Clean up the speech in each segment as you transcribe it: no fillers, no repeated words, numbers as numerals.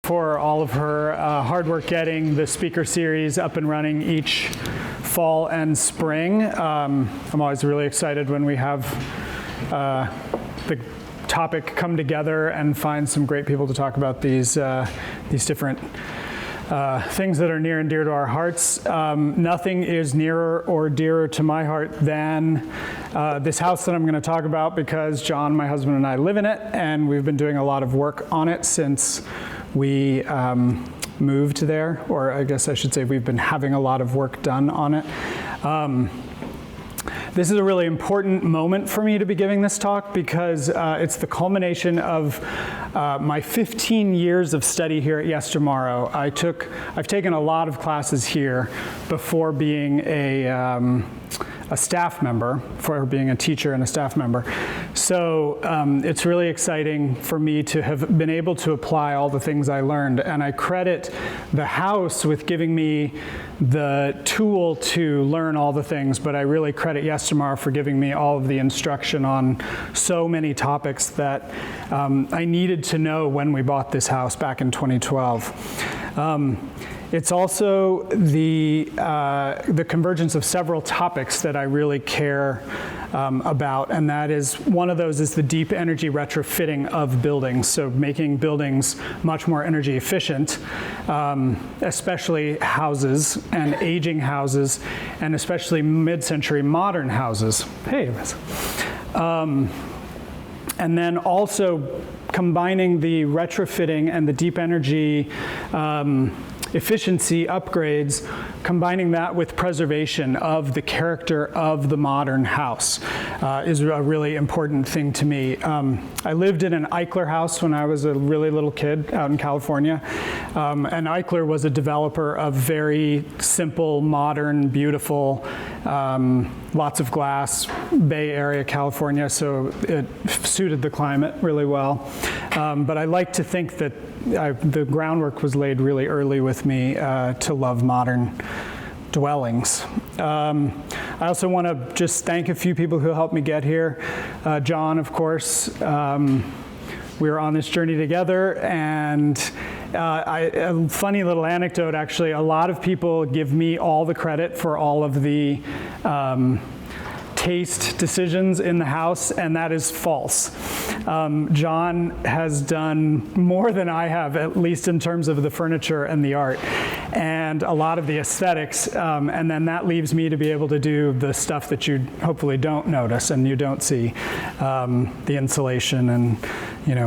for all of her hard work getting the speaker series up and running each fall and spring. I'm always really excited when we have the topic come together and find some great people to talk about these different things that are near and dear to our hearts. Nothing is nearer or dearer to my heart than this house that I'm going to talk about, because John, my husband, and I live in it, and we've been doing a lot of work on it since we moved there, or I guess I should say we've been having a lot of work done on it. This is a really important moment for me to be giving this talk, because it's the culmination of my 15 years of study here at Yestermorrow. I've taken a lot of classes here before being a staff member, for being a teacher and a staff member. So it's really exciting for me to have been able to apply all the things I learned. And I credit the house with giving me the tool to learn all the things, but I really credit Yestermorrow for giving me all of the instruction on so many topics that I needed to know when we bought this house back in 2012. It's also the convergence of several topics that I really care about, and that is, one of those is the deep energy retrofitting of buildings, so making buildings much more energy efficient, especially houses and aging houses, and especially mid-century modern houses. Hey, and then also combining the retrofitting and the deep energy efficiency upgrades, combining that with preservation of the character of the modern house is a really important thing to me. I lived in an Eichler house when I was a really little kid out in California. And Eichler was a developer of very simple, modern, beautiful, lots of glass, Bay Area, California, so it suited the climate really well. But I like to think that the groundwork was laid really early with me to love modern dwellings. I also want to just thank a few people who helped me get here. John, of course. We were on this journey together, and a funny little anecdote, actually, a lot of people give me all the credit for all of the taste decisions in the house, and that is false. John has done more than I have, at least in terms of the furniture and the art, and a lot of the aesthetics, and then that leaves me to be able to do the stuff that you hopefully don't notice and you don't see, the insulation and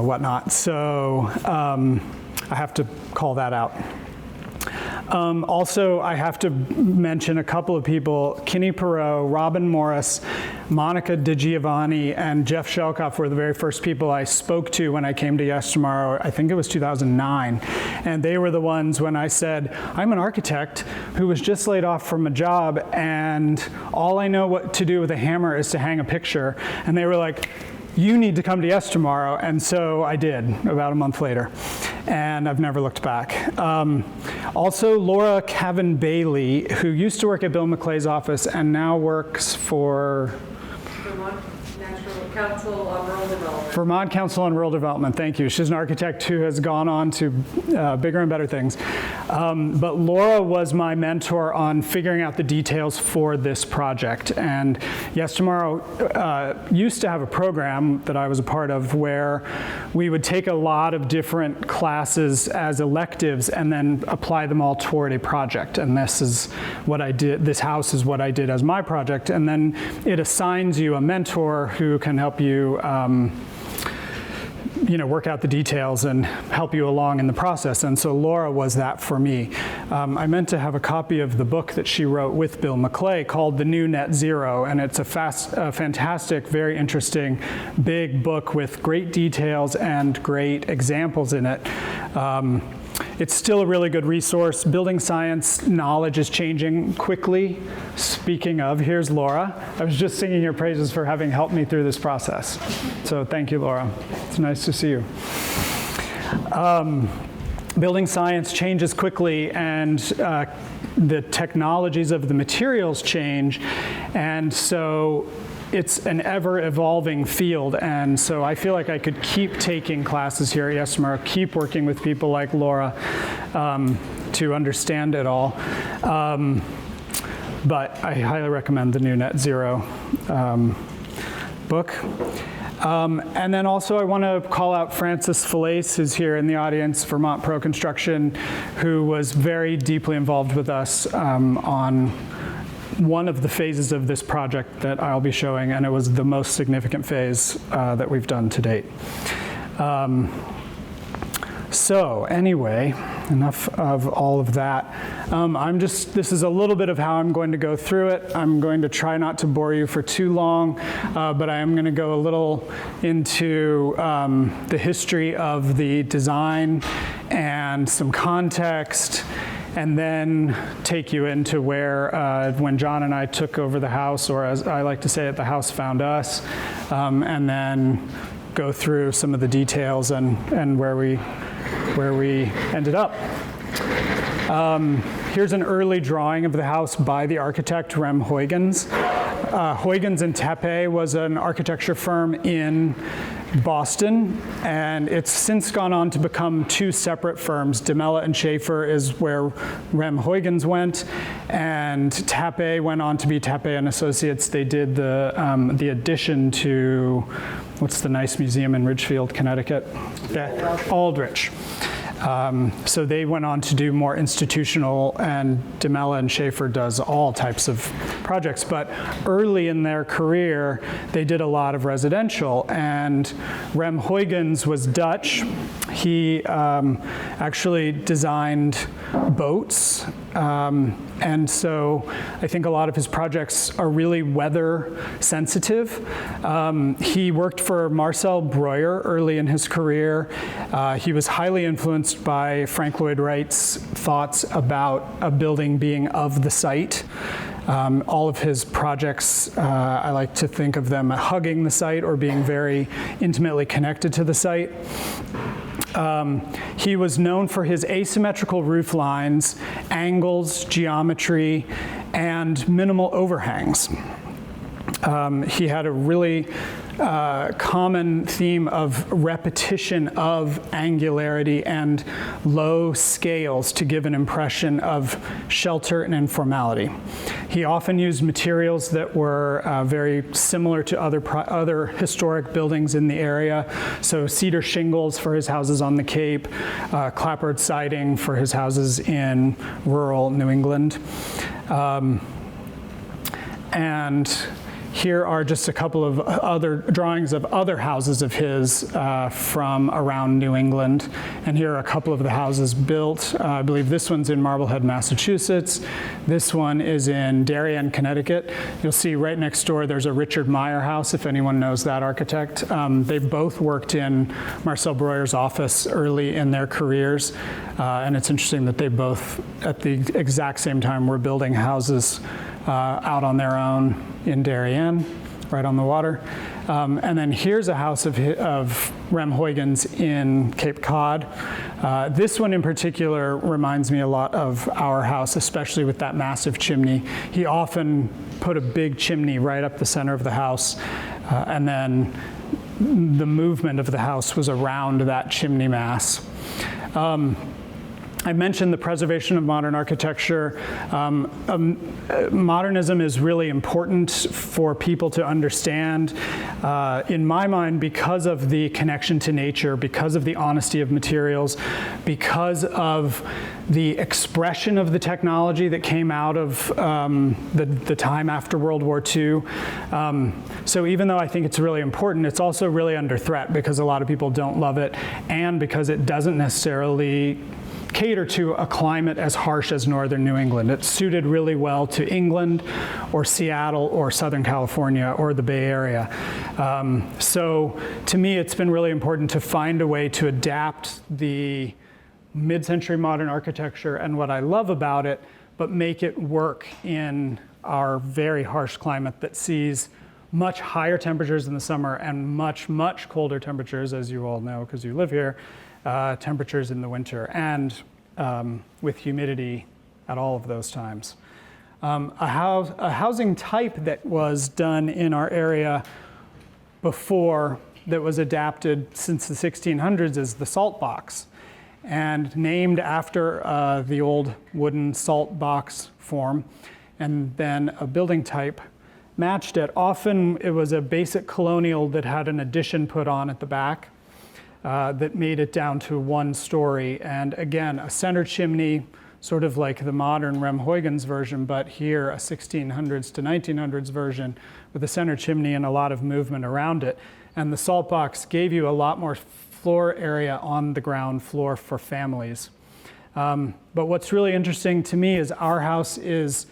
whatnot. So I have to call that out. Also, I have to mention a couple of people. Kinney Perot, Robin Morris, Monica DiGiovanni, and Jeff Shelkoff were the very first people I spoke to when I came to Yestermorrow. I think it was 2009. And they were the ones when I said, I'm an architect who was just laid off from a job, and all I know what to do with a hammer is to hang a picture. And they were like, you need to come to Yestermorrow, and so I did about a month later, and I've never looked back. Also, Laura Cavan-Bailey, who used to work at Bill McClay's office and now works for Vermont Council on Rural Development, thank you. She's an architect who has gone on to bigger and better things. But Laura was my mentor on figuring out the details for this project. And Yestermorrow used to have a program that I was a part of where we would take a lot of different classes as electives and then apply them all toward a project. And this is what I did, this house is what I did as my project. And then it assigns you a mentor who can help you work out the details and help you along in the process. And so Laura was that for me. I meant to have a copy of the book that she wrote with Bill McClay called The New Net Zero, and it's a fantastic, very interesting, big book with great details and great examples in it. It's still a really good resource. Building science knowledge is changing quickly. Speaking of, here's Laura. I was just singing your praises for having helped me through this process. So thank you, Laura. It's nice to see you. Building science changes quickly, and the technologies of the materials change. And so it's an ever-evolving field, and so I feel like I could keep taking classes here at Yestermorrow, keep working with people like Laura to understand it all. But I highly recommend the new Net Zero book. And then also I want to call out Francis Falaise, who's here in the audience, Vermont Pro Construction, who was very deeply involved with us on one of the phases of this project that I'll be showing, and it was the most significant phase that we've done to date. So anyway, enough of all of that. This is a little bit of how I'm going to go through it. I'm going to try not to bore you for too long, but I am going to go a little into the history of the design and some context, and then take you into where, when John and I took over the house, or as I like to say it, the house found us, and then go through some of the details and where we ended up. Here's an early drawing of the house by the architect Rem Huygens. Huygens and Tappé was an architecture firm in Boston, and it's since gone on to become two separate firms. DeMella and Schaefer is where Rem Huygens went, and Tappé went on to be Tappé and Associates. They did the addition to, what's the nice museum in Ridgefield, Connecticut? Aldrich. So they went on to do more institutional, and DeMella and Schaefer does all types of projects. But early in their career, they did a lot of residential. And Rem Huygens was Dutch. He actually designed boats. And so I think a lot of his projects are really weather sensitive. He worked for Marcel Breuer early in his career. He was highly influenced by Frank Lloyd Wright's thoughts about a building being of the site. All of his projects, I like to think of them hugging the site or being very intimately connected to the site. He was known for his asymmetrical roof lines, angles, geometry, and minimal overhangs. He had a really common theme of repetition of angularity and low scales to give an impression of shelter and informality. He often used materials that were very similar to other historic buildings in the area. So cedar shingles for his houses on the Cape, clapboard siding for his houses in rural New England. And here are just a couple of other drawings of other houses of his from around New England. And here are a couple of the houses built. I believe this one's in Marblehead, Massachusetts. This one is in Darien, Connecticut. You'll see right next door there's a Richard Meyer house, if anyone knows that architect. They both worked in Marcel Breuer's office early in their careers. And it's interesting that they both, at the exact same time, were building houses out on their own in Darien, right on the water. And then here's a house of Rem Huygens in Cape Cod. This one in particular reminds me a lot of our house, especially with that massive chimney. He often put a big chimney right up the center of the house, and then the movement of the house was around that chimney mass. I mentioned the preservation of modern architecture. Modernism is really important for people to understand. In my mind, because of the connection to nature, because of the honesty of materials, because of the expression of the technology that came out of the time after World War II. So even though I think it's really important, it's also really under threat because a lot of people don't love it, and because it doesn't necessarily cater to a climate as harsh as northern New England. It's suited really well to England or Seattle or Southern California or the Bay Area. So to me, it's been really important to find a way to adapt the mid-century modern architecture and what I love about it, but make it work in our very harsh climate that sees much higher temperatures in the summer and much, much colder temperatures, as you all know because you live here, temperatures in the winter, and with humidity at all of those times. A housing type that was done in our area before, that was adapted since the 1600s, is the salt box, and named after the old wooden salt box form, and then a building type matched it. Often it was a basic colonial that had an addition put on at the back that made it down to 1 story, and again, a center chimney, sort of like the modern Rem Huygens version, but here a 1600s to 1900s version with a center chimney and a lot of movement around it. And the salt box gave you a lot more floor area on the ground floor for families. But what's really interesting to me is our house is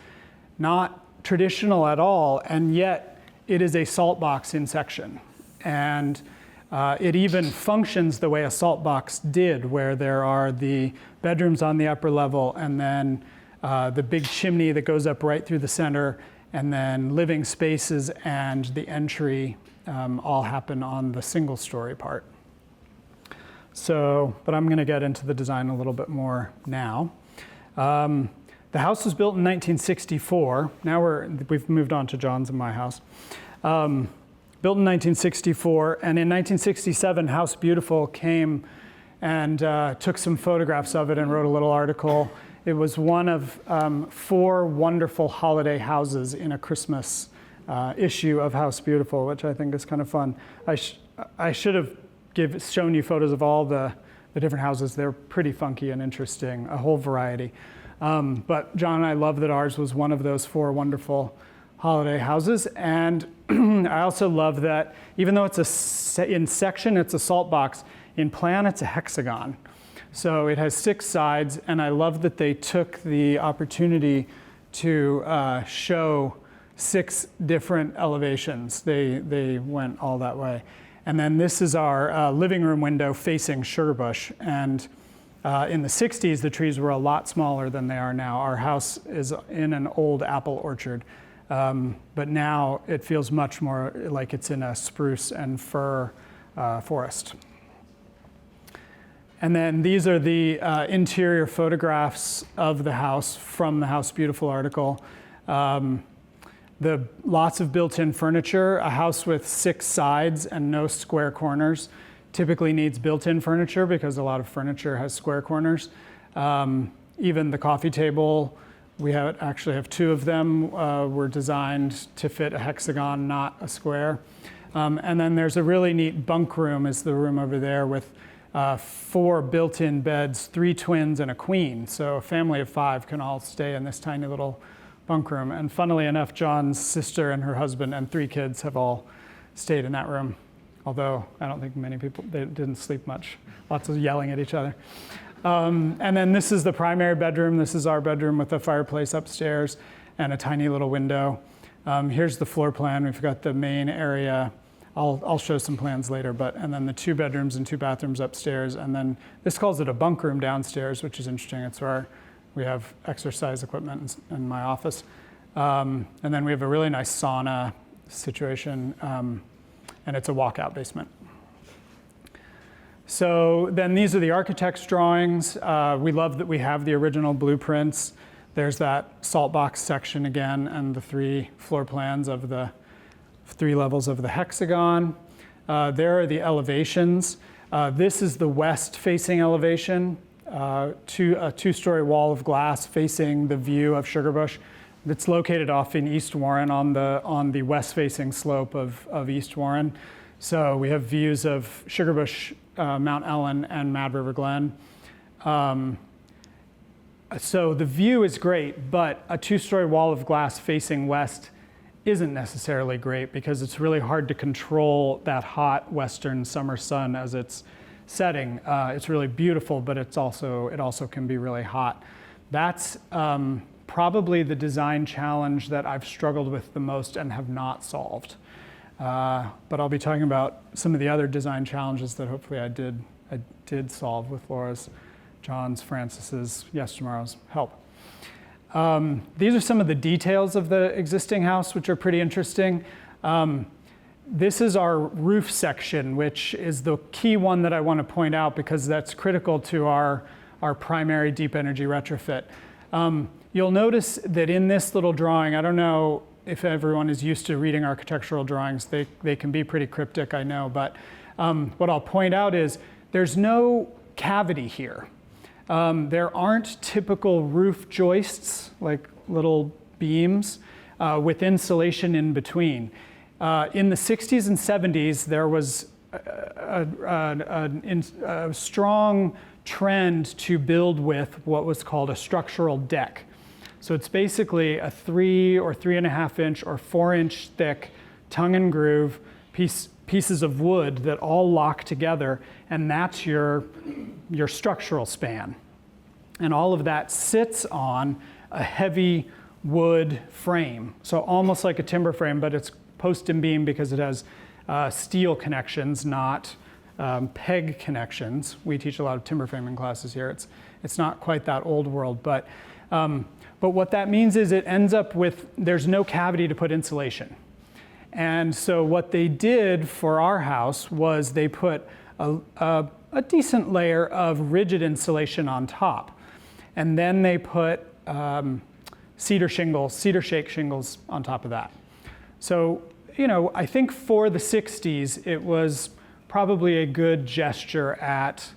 not traditional at all, and yet it is a salt box in section. And it even functions the way a salt box did, where there are the bedrooms on the upper level, and then the big chimney that goes up right through the center, and then living spaces and the entry all happen on the single story part. So, but I'm going to get into the design a little bit more now. The house was built in 1964. Now we've moved on to John's and my house. Built in 1964, and in 1967, House Beautiful came and took some photographs of it and wrote a little article. It was one of 4 wonderful holiday houses in a Christmas issue of House Beautiful, which I think is kind of fun. I should have shown you photos of all the different houses. They're pretty funky and interesting, a whole variety. But John and I love that ours was one of those 4 wonderful holiday houses. And I also love that even though it's in section, it's a salt box, in plan, it's a hexagon. So it has 6 sides, and I love that they took the opportunity to show 6 different elevations. They went all that way. And then this is our living room window facing Sugarbush. And in the 60s, the trees were a lot smaller than they are now. Our house is in an old apple orchard, but now it feels much more like it's in a spruce and fir forest. And then these are the interior photographs of the house from the House Beautiful article. Lots of built-in furniture. A house with 6 sides and no square corners typically needs built-in furniture because a lot of furniture has square corners. Even the coffee table, we actually have 2 of them, were designed to fit a hexagon, not a square. And then there's a really neat bunk room, is the room over there, with 4 built-in beds, 3 twins and a queen. So a family of 5 can all stay in this tiny little bunk room. And funnily enough, John's sister and her husband and 3 kids have all stayed in that room. Although I don't think many people, they didn't sleep much. Lots of yelling at each other. And then this is the primary bedroom. This is our bedroom with a fireplace upstairs and a tiny little window. Here's the floor plan. We've got the main area. I'll show some plans later, and then the 2 bedrooms and 2 bathrooms upstairs. And then this calls it a bunk room downstairs, which is interesting. It's where we have exercise equipment in my office. And then we have a really nice sauna situation, and it's a walkout basement. So then these are the architect's drawings. We love that we have the original blueprints. There's that salt box section again, and the 3 floor plans of the 3 levels of the hexagon. There are the elevations. This is the west-facing elevation, a 2-story wall of glass facing the view of Sugarbush. It's located off in East Warren on the west-facing slope of East Warren. So we have views of Sugarbush, Mount Ellen, and Mad River Glen. So the view is great, but a 2-story wall of glass facing west isn't necessarily great because it's really hard to control that hot western summer sun as it's setting. It's really beautiful, but it also can be really hot. That's probably the design challenge that I've struggled with the most and have not solved. But I'll be talking about some of the other design challenges that hopefully I did solve with Laura's, John's, Francis's, Yestermorrow's help. These are some of the details of the existing house, which are pretty interesting. This is our roof section, which is the key one that I want to point out because that's critical to our primary deep energy retrofit. You'll notice that in this little drawing, I don't know if everyone is used to reading architectural drawings. They can be pretty cryptic, I know, but what I'll point out is there's no cavity here. There aren't typical roof joists, like little beams, with insulation in between. In the 60s and 70s, there was a strong trend to build with what was called a structural deck. So it's basically a 3 or 3.5 inch or 4 inch thick tongue and groove pieces of wood that all lock together, and that's your structural span. And all of that sits on a heavy wood frame. So almost like a timber frame, but it's post and beam because it has steel connections, not peg connections. We teach a lot of timber framing classes here. It's not quite that old world, but what that means is it ends up with, there's no cavity to put insulation. And so what they did for our house was they put a decent layer of rigid insulation on top. And then they put cedar shake shingles on top of that. So, I think for the 60s, it was probably a good gesture at,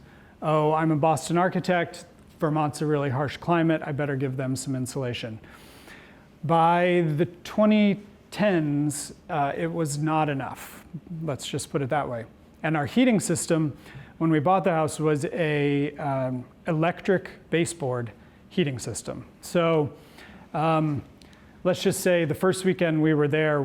oh, I'm a Boston architect, Vermont's a really harsh climate, I better give them some insulation. By the 2010s, it was not enough. Let's just put it that way. And our heating system, when we bought the house, was a electric baseboard heating system. So let's just say the first weekend we were there,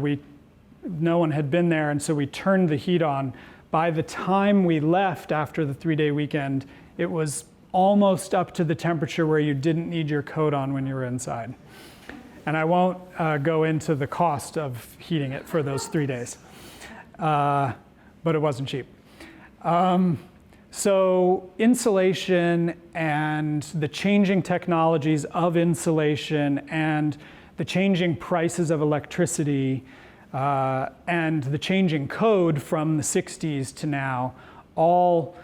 no one had been there, and so we turned the heat on. By the time we left after the 3-day weekend, it was almost up to the temperature where you didn't need your coat on when you were inside. And I won't go into the cost of heating it for those 3 days, but it wasn't cheap. So insulation and the changing technologies of insulation and the changing prices of electricity and the changing code from the 60s to now all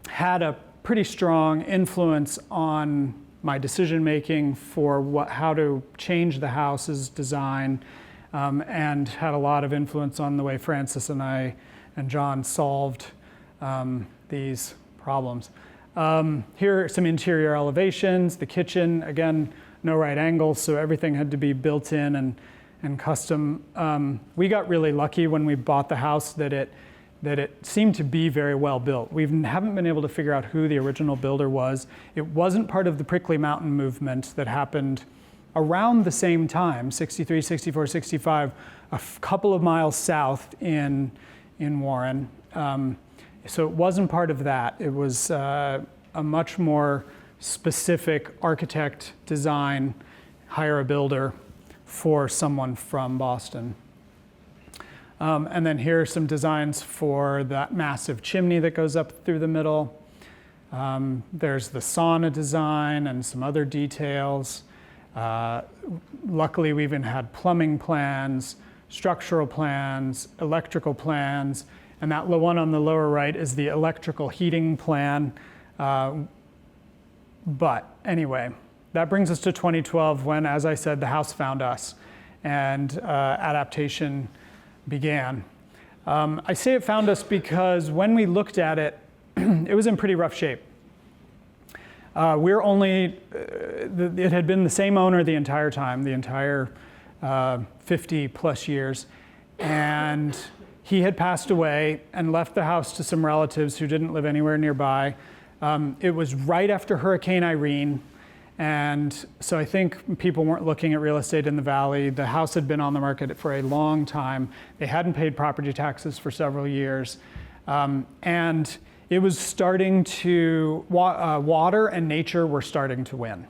had a pretty strong influence on my decision making for how to change the house's design, and had a lot of influence on the way Francis and I and John solved these problems. Here are some interior elevations. The kitchen, again, no right angles, so everything had to be built in and custom. We got really lucky when we bought the house that it seemed to be very well built. We haven't been able to figure out who the original builder was. It wasn't part of the Prickly Mountain movement that happened around the same time, 63, 64, 65, a couple of miles south in Warren. So it wasn't part of that. It was a much more specific architect design, hire a builder for someone from Boston. And then here are some designs for that massive chimney that goes up through the middle. There's the sauna design and some other details. Luckily, we even had plumbing plans, structural plans, electrical plans, and that one on the lower right is the electrical heating plan. But anyway, that brings us to 2012 when, as I said, the house found us and adaptation began. I say it found us because when we looked at it, it was in pretty rough shape. It had been the same owner the entire time, the entire 50 plus years, and he had passed away and left the house to some relatives who didn't live anywhere nearby. It was right after Hurricane Irene, and so I think people weren't looking at real estate in the valley. The house had been on the market for a long time. They hadn't paid property taxes for several years. And it was starting to, water and nature were starting to win.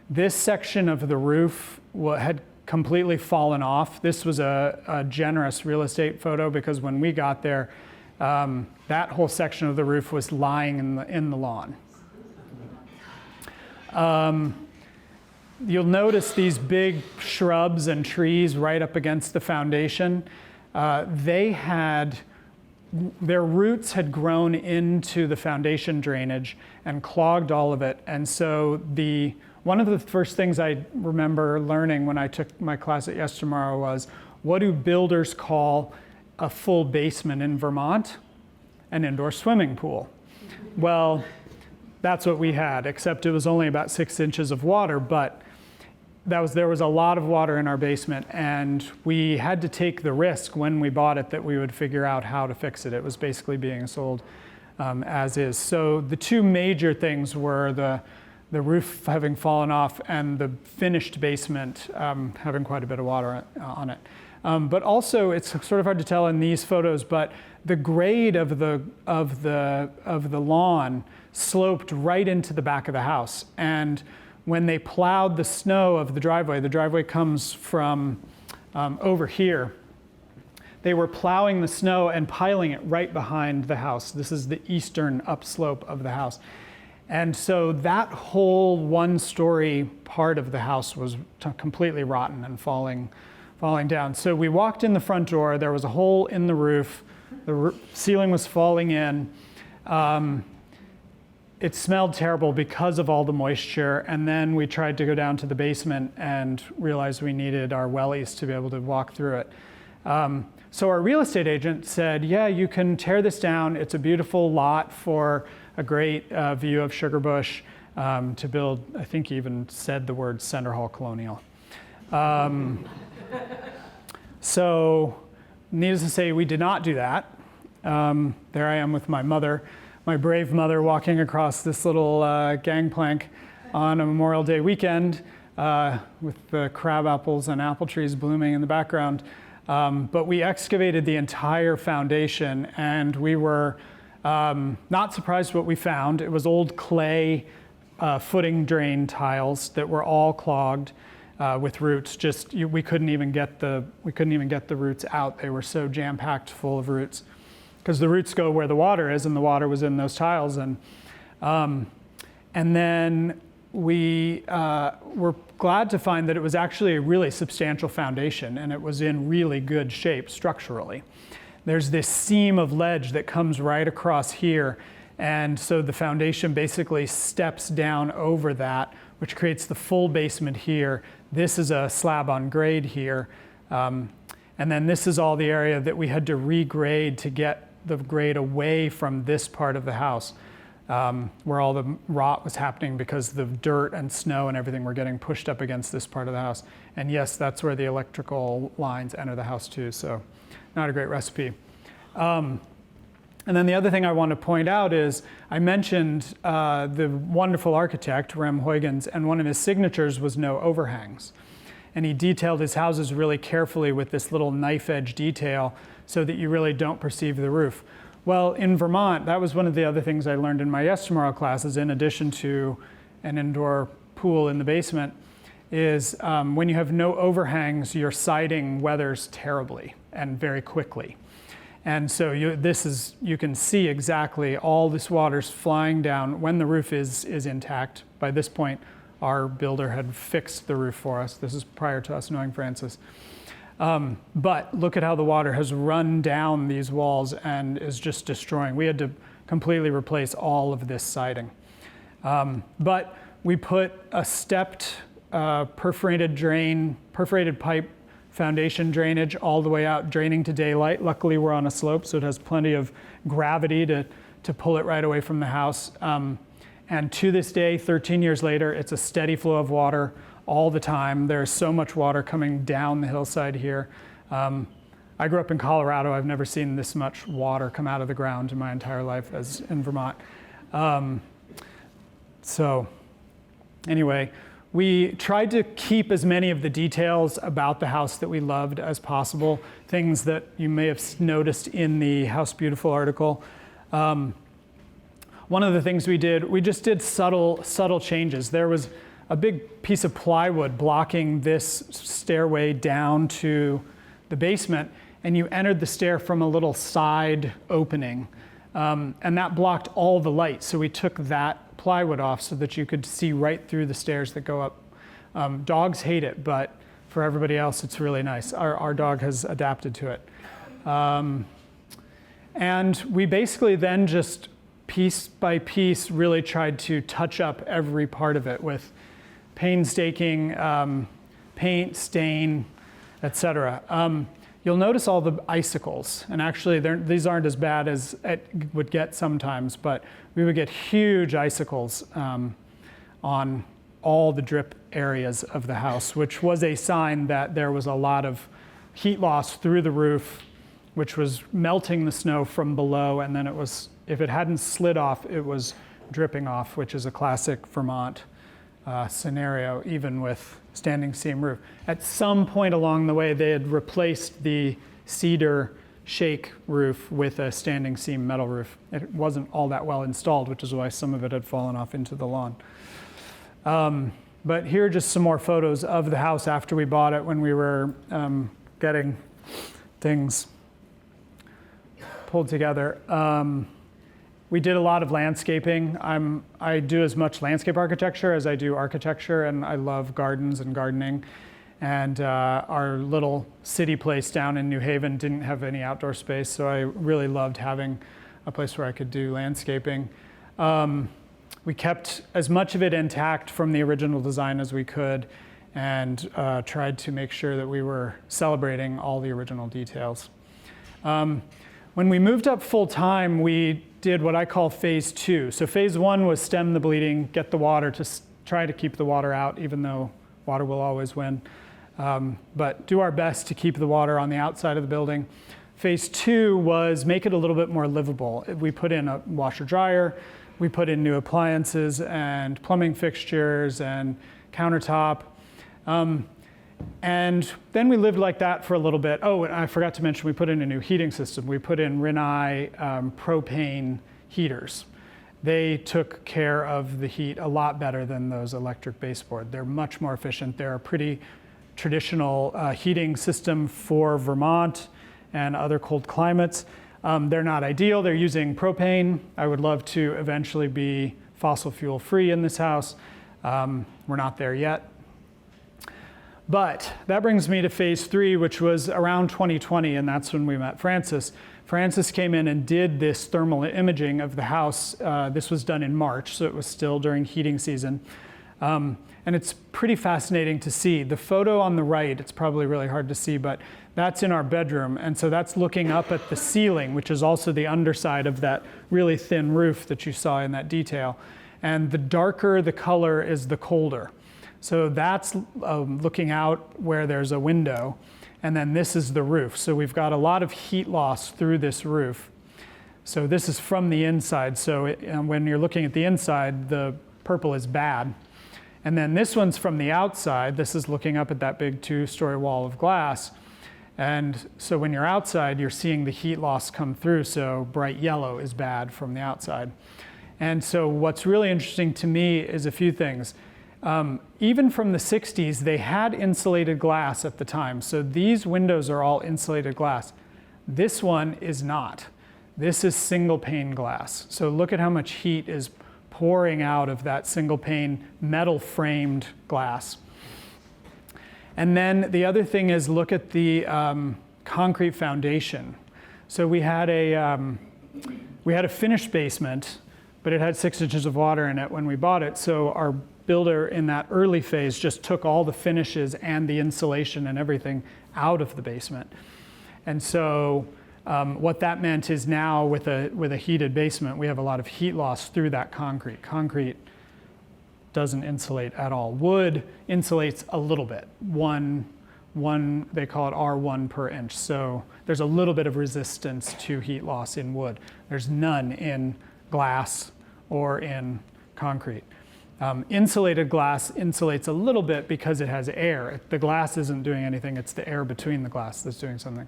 This section of the roof had completely fallen off. This was a generous real estate photo because when we got there, that whole section of the roof was lying in the lawn. You'll notice these big shrubs and trees right up against the foundation. Their roots had grown into the foundation drainage and clogged all of it. And so the one of the first things I remember learning when I took my class at Yestermorrow was, what do builders call a full basement in Vermont? An indoor swimming pool. Well, that's what we had, except it was only about 6 inches of water, but there was a lot of water in our basement, and we had to take the risk when we bought it that we would figure out how to fix it. It was basically being sold as is. So the two major things were the roof having fallen off and the finished basement having quite a bit of water on it. But also, it's sort of hard to tell in these photos, but the grade of the lawn sloped right into the back of the house. And when they plowed the snow of the driveway comes from over here. They were plowing the snow and piling it right behind the house. This is the eastern upslope of the house. And so that whole one-story part of the house was completely rotten and falling down. So we walked in the front door, there was a hole in the roof, ceiling was falling in. It smelled terrible because of all the moisture, and then we tried to go down to the basement and realized we needed our wellies to be able to walk through it. So our real estate agent said, yeah, you can tear this down. It's a beautiful lot for a great view of Sugarbush to build. I think he even said the word Center Hall Colonial. So needless to say, we did not do that. There I am with my mother, my brave mother, walking across this little gangplank on a Memorial Day weekend with the crab apples and apple trees blooming in the background. But we excavated the entire foundation, and we were not surprised what we found. It was old clay footing drain tiles that were all clogged with roots. We couldn't even get the roots out. They were so jam-packed full of roots, because the roots go where the water is, and the water was in those tiles. And then we were glad to find that it was actually a really substantial foundation, and it was in really good shape structurally. There's this seam of ledge that comes right across here, and so the foundation basically steps down over that, which creates the full basement here. This is a slab on grade here, and then this is all the area that we had to regrade to get the grade away from this part of the house, where all the rot was happening because the dirt and snow and everything were getting pushed up against this part of the house. And yes, that's where the electrical lines enter the house too, so not a great recipe. And then the other thing I want to point out is I mentioned the wonderful architect, Rem Huygens, and one of his signatures was no overhangs. And he detailed his houses really carefully with this little knife edge detail so that you really don't perceive the roof. Well, in Vermont, that was one of the other things I learned in my Yestermorrow classes, in addition to an indoor pool in the basement, is when you have no overhangs, your siding weathers terribly and very quickly. And so you can see exactly all this water's flying down when the roof is intact. By this point, our builder had fixed the roof for us. This is prior to us knowing Francis. But look at how the water has run down these walls and is just destroying. We had to completely replace all of this siding. But we put a stepped perforated pipe foundation drainage all the way out, draining to daylight. Luckily, we're on a slope, so it has plenty of gravity to pull it right away from the house. And to this day, 13 years later, it's a steady flow of water all the time. There's so much water coming down the hillside here. I grew up in Colorado. I've never seen this much water come out of the ground in my entire life as in Vermont. So anyway, we tried to keep as many of the details about the house that we loved as possible, things that you may have noticed in the House Beautiful article. One of the things we just did subtle changes. There was a big piece of plywood blocking this stairway down to the basement, and you entered the stair from a little side opening, and that blocked all the light. So we took that plywood off so that you could see right through the stairs that go up. Dogs hate it, but for everybody else, it's really nice. Our dog has adapted to it. And we basically then just piece by piece really tried to touch up every part of it with painstaking paint, stain, etc. You'll notice all the icicles, and actually these aren't as bad as it would get sometimes, but we would get huge icicles on all the drip areas of the house, which was a sign that there was a lot of heat loss through the roof, which was melting the snow from below, and then it was, if it hadn't slid off, it was dripping off, which is a classic Vermont scenario, even with standing seam roof. At some point along the way, they had replaced the cedar shake roof with a standing seam metal roof. It wasn't all that well installed, which is why some of it had fallen off into the lawn. But here are just some more photos of the house after we bought it, when we were getting things pulled together. We did a lot of landscaping. I do as much landscape architecture as I do architecture, and I love gardens and gardening. And our little city place down in New Haven didn't have any outdoor space, so I really loved having a place where I could do landscaping. We kept as much of it intact from the original design as we could, and tried to make sure that we were celebrating all the original details. When we moved up full time, we did what I call phase 2. So phase 1 was stem the bleeding, get the water, to try to keep the water out, even though water will always win. But do our best to keep the water on the outside of the building. Phase 2 was make it a little bit more livable. We put in a washer dryer, we put in new appliances and plumbing fixtures and countertop. And then we lived like that for a little bit. Oh, and I forgot to mention, we put in a new heating system. We put in Rinnai propane heaters. They took care of the heat a lot better than those electric baseboard. They're much more efficient. They're a pretty traditional heating system for Vermont and other cold climates. They're not ideal. They're using propane. I would love to eventually be fossil fuel free in this house. We're not there yet. But that brings me to phase 3, which was around 2020, and that's when we met Francis. Francis came in and did this thermal imaging of the house. This was done in March, so it was still during heating season. And it's pretty fascinating to see. The photo on the right, it's probably really hard to see, but that's in our bedroom. And so that's looking up at the ceiling, which is also the underside of that really thin roof that you saw in that detail. And the darker the color is, the colder. So that's looking out where there's a window, and then this is the roof. So we've got a lot of heat loss through this roof. So this is from the inside. So when you're looking at the inside, the purple is bad. And then this one's from the outside. This is looking up at that big 2-story wall of glass. And so when you're outside, you're seeing the heat loss come through. So bright yellow is bad from the outside. And so what's really interesting to me is a few things. Even from the 60s, they had insulated glass at the time. So these windows are all insulated glass. This one is not. This is single pane glass. So look at how much heat is pouring out of that single pane metal framed glass. And then the other thing is, look at the concrete foundation. So we had a finished basement, but it had 6 inches of water in it when we bought it. So our builder in that early phase just took all the finishes and the insulation and everything out of the basement. And so what that meant is now with a heated basement, we have a lot of heat loss through that concrete. Concrete doesn't insulate at all. Wood insulates a little bit. One, they call it R1 per inch. So there's a little bit of resistance to heat loss in wood. There's none in glass or in concrete. Insulated glass insulates a little bit because it has air. The glass isn't doing anything, it's the air between the glass that's doing something.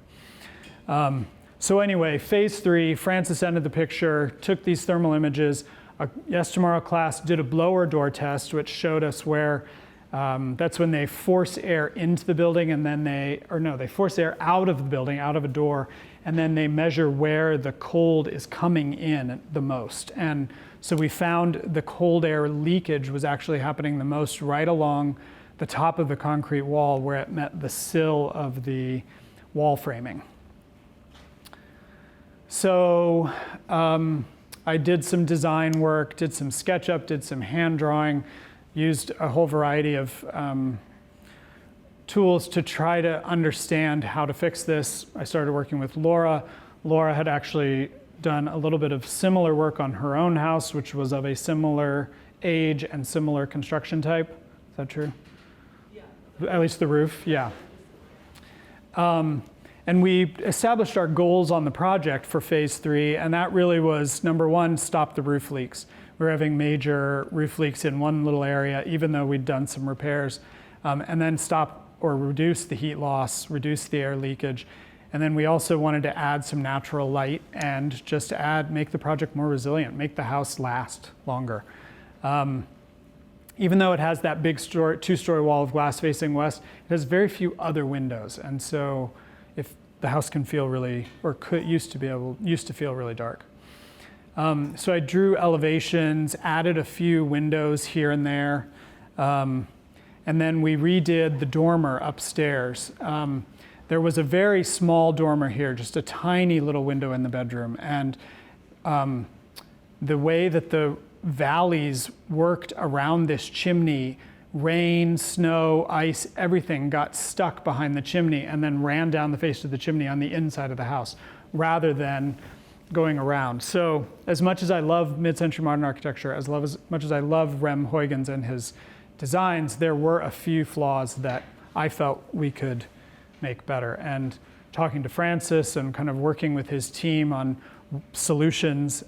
So anyway, phase 3, Francis entered the picture, took these thermal images. A Yestermorrow class did a blower door test, which showed us where, that's when they force air into the building, and then they force air out of the building, out of a door, and then they measure where the cold is coming in the most. And so we found the cold air leakage was actually happening the most right along the top of the concrete wall where it met the sill of the wall framing. So I did some design work, did some SketchUp, did some hand drawing, used a whole variety of tools to try to understand how to fix this. I started working with Laura. Laura had actually done a little bit of similar work on her own house, which was of a similar age and similar construction type. Is that true? Yeah. At least the roof, yeah. And we established our goals on the project for phase 3, and that really was, number one, stop the roof leaks. We were having major roof leaks in one little area, even though we'd done some repairs, and then stop or reduce the heat loss, reduce the air leakage. And then we also wanted to add some natural light and just make the project more resilient, make the house last longer. Even though it has that big two-story wall of glass facing west, it has very few other windows. And so if the house can feel really, or used to feel really dark. So I drew elevations, added a few windows here and there. And then we redid the dormer upstairs. There was a very small dormer here, just a tiny little window in the bedroom. And the way that the valleys worked around this chimney, rain, snow, ice, everything got stuck behind the chimney and then ran down the face of the chimney on the inside of the house, rather than going around. So as much as I love mid-century modern architecture, as much as I love Rem Huygens and his designs, there were a few flaws that I felt we could make better. And talking to Francis and kind of working with his team on solutions,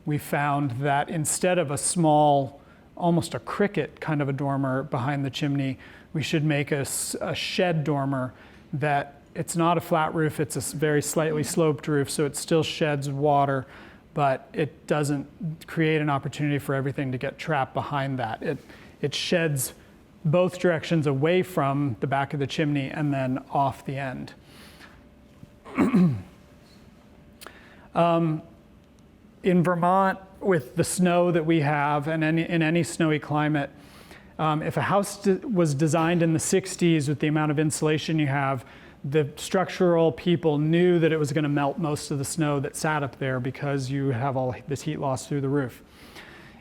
we found that instead of a small, almost a cricket kind of a dormer behind the chimney, we should make a shed dormer that it's not a flat roof, it's a very slightly sloped roof, so it still sheds water, but it doesn't create an opportunity for everything to get trapped behind that. It sheds both directions away from the back of the chimney and then off the end. In Vermont, with the snow that we have, and in any snowy climate, if a house was designed in the 60s with the amount of insulation you have, the structural people knew that it was going to melt most of the snow that sat up there because you have all this heat loss through the roof.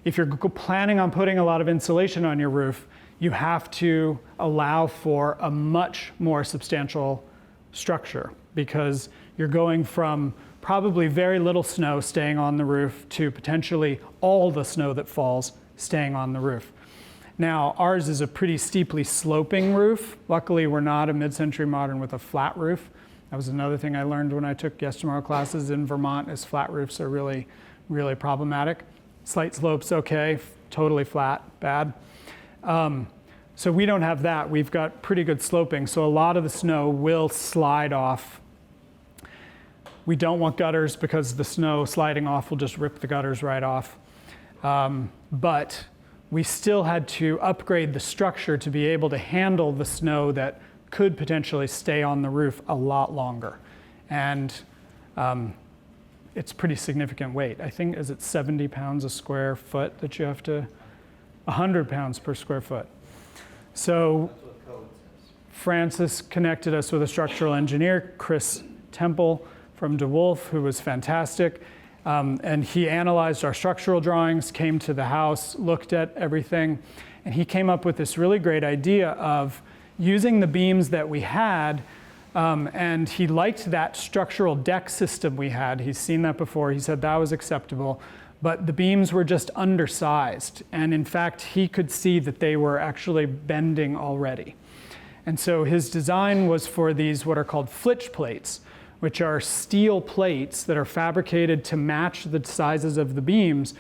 If you're planning on putting a lot of insulation on your roof, you have to allow for a much more substantial structure, because you're going from probably very little snow staying on the roof to potentially all the snow that falls staying on the roof. Now, ours is a pretty steeply sloping roof. Luckily, we're not a mid-century modern with a flat roof. That was another thing I learned when I took Yestermorrow classes in Vermont, is flat roofs are really, really problematic. Slight slopes, okay. Totally flat, bad. So we don't have that. We've got pretty good sloping, so a lot of the snow will slide off. We don't want gutters because the snow sliding off will just rip the gutters right off. But we still had to upgrade the structure to be able to handle the snow that could potentially stay on the roof a lot longer. And it's pretty significant weight. I think, is it 70 pounds a square foot that you have to, 100 pounds per square foot. So Francis connected us with a structural engineer, Chris Temple from DeWolf, who was fantastic. And he analyzed our structural drawings, came to the house, looked at everything, and he came up with this really great idea of using the beams that we had, and he liked that structural deck system we had. He's seen that before. He said that was acceptable, but the beams were just undersized. And in fact, he could see that they were actually bending already. And so his design was for these what are called flitch plates, which are steel plates that are fabricated to match the sizes of the beams,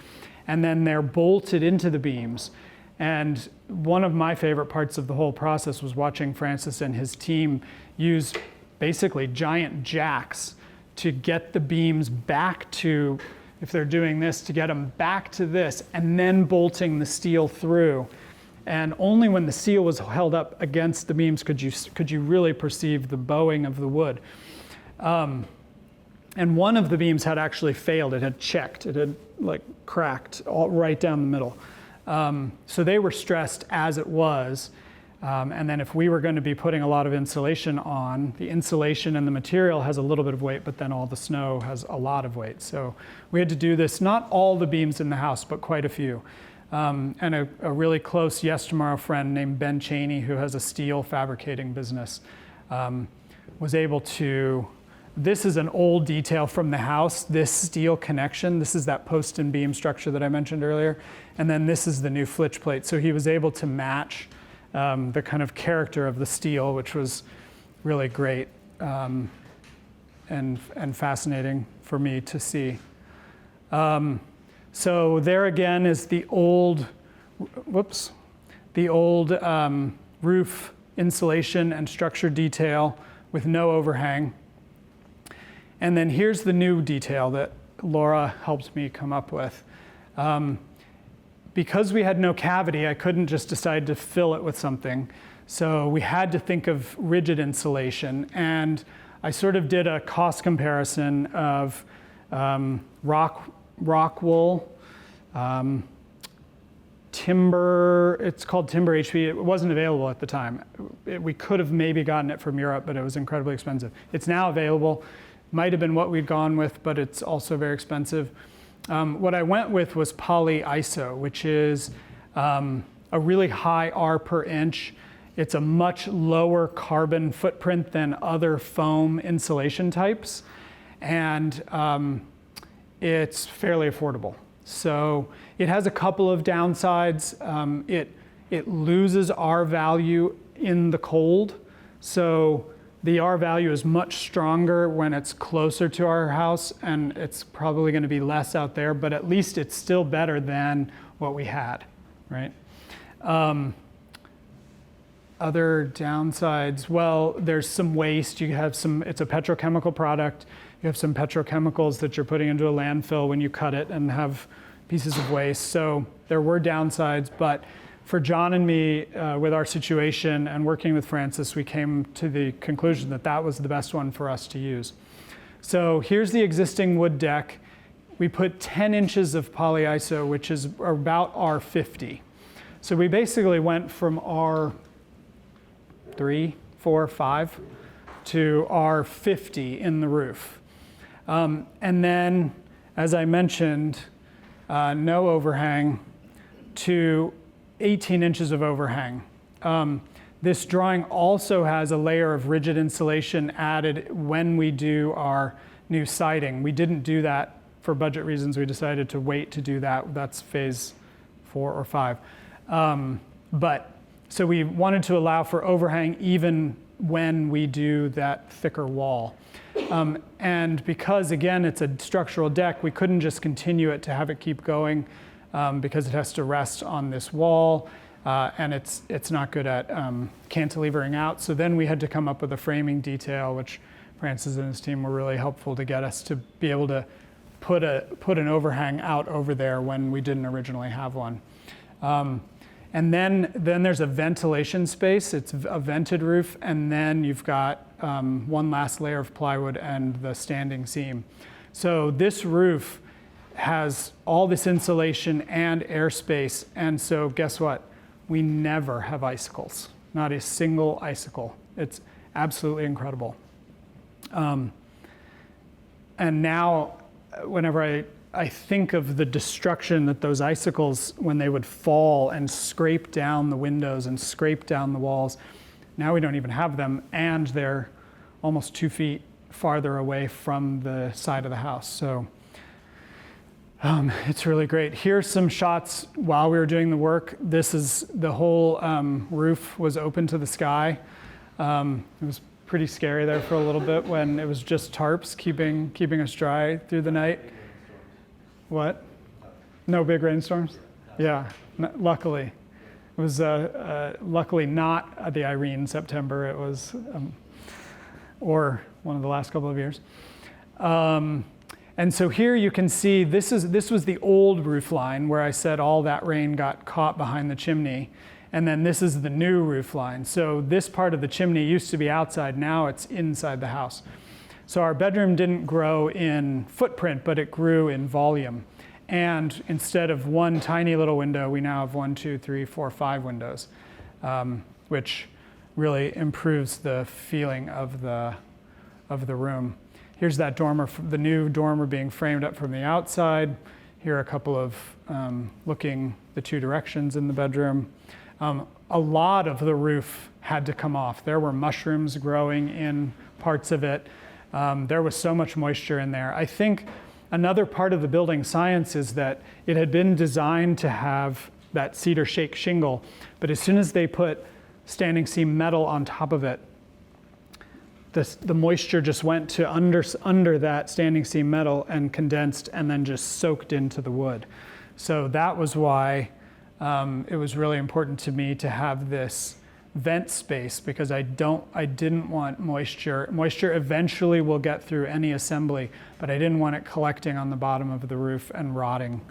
and then they're bolted into the beams. And one of my favorite parts of the whole process was watching Francis and his team use basically giant jacks to get the beams back to, if they're doing this, to get them back to this, and then bolting the steel through. And only when the steel was held up against the beams could you really perceive the bowing of the wood. And one of the beams had actually failed. It had checked. It had like cracked right down the middle. So they were stressed as it was. And then if we were going to be putting a lot of insulation on, the insulation and the material has a little bit of weight, but then all the snow has a lot of weight. So we had to do this, not all the beams in the house, but quite a few. and a really close Yestermorrow friend named Ben Cheney, who has a steel fabricating business, was able to, this is an old detail from the house, this steel connection, this is that post and beam structure that I mentioned earlier, and then this is the new flitch plate. So he was able to match the kind of character of the steel, which was really great and fascinating for me to see. So there again is the old, roof insulation and structure detail with no overhang. And then here's the new detail that Laura helped me come up with. Because we had no cavity, I couldn't just decide to fill it with something. So we had to think of rigid insulation. And I sort of did a cost comparison of rock wool, timber, it's called timber HP. It wasn't available at the time. We could have maybe gotten it from Europe, but it was incredibly expensive. It's now available. Might have been what we'd gone with, but it's also very expensive. What I went with was polyiso, which is a really high R per inch. It's a much lower carbon footprint than other foam insulation types, and it's fairly affordable. So it has a couple of downsides. It loses R value in the cold. So the R value is much stronger when it's closer to our house, and it's probably going to be less out there, but at least it's still better than what we had, right? Other downsides, well, there's some waste. You have some, it's a petrochemical product. You have some petrochemicals that you're putting into a landfill when you cut it and have pieces of waste. So there were downsides, but for John and me, with our situation and working with Francis, we came to the conclusion that that was the best one for us to use. So here's the existing wood deck. We put 10 inches of polyiso, which is about R50. So we basically went from R3, 4, 5 to R50 in the roof. And then, as I mentioned, no overhang to 18 inches of overhang. This drawing also has a layer of rigid insulation added when we do our new siding. We didn't do that for budget reasons. We decided to wait to do that. That's phase 4 or 5. So we wanted to allow for overhang even when we do that thicker wall. And because, again, it's a structural deck, we couldn't just continue it to have it keep going because it has to rest on this wall, and it's not good at cantilevering out. So then we had to come up with a framing detail, which Francis and his team were really helpful to get us to be able to put an overhang out over there when we didn't originally have one. And then there's a ventilation space. It's a vented roof, and then you've got one last layer of plywood and the standing seam. So this roof has all this insulation and airspace, and so guess what? We never have icicles, not a single icicle. It's absolutely incredible. And now, whenever I think of the destruction that those icicles, when they would fall and scrape down the windows and scrape down the walls, now we don't even have them, and they're almost 2 feet farther away from the side of the house. So it's really great. Here's some shots while we were doing the work. This is the whole roof was open to the sky. It was pretty scary there for a little bit when it was just tarps keeping us dry through the night. What? No big rainstorms? Yeah, luckily. It was luckily not the Irene September. It was, or one of the last couple of years. And so here you can see this was the old roof line where I said all that rain got caught behind the chimney. And then this is the new roof line. So this part of the chimney used to be outside. Now it's inside the house. So our bedroom didn't grow in footprint, but it grew in volume. And instead of one tiny little window, we now have 1, 2, 3, 4, 5 windows, which really improves the feeling of the room. Here's that dormer, the new dormer being framed up from the outside. Here are a couple of looking the two directions in the bedroom. A lot of the roof had to come off. There were mushrooms growing in parts of it. There was so much moisture in there. I think another part of the building science is that it had been designed to have that cedar shake shingle, but as soon as they put standing seam metal on top of it, the moisture just went to under that standing seam metal and condensed and then just soaked into the wood. So that was why it was really important to me to have this vent space, because I didn't want moisture. Moisture eventually will get through any assembly, but I didn't want it collecting on the bottom of the roof and rotting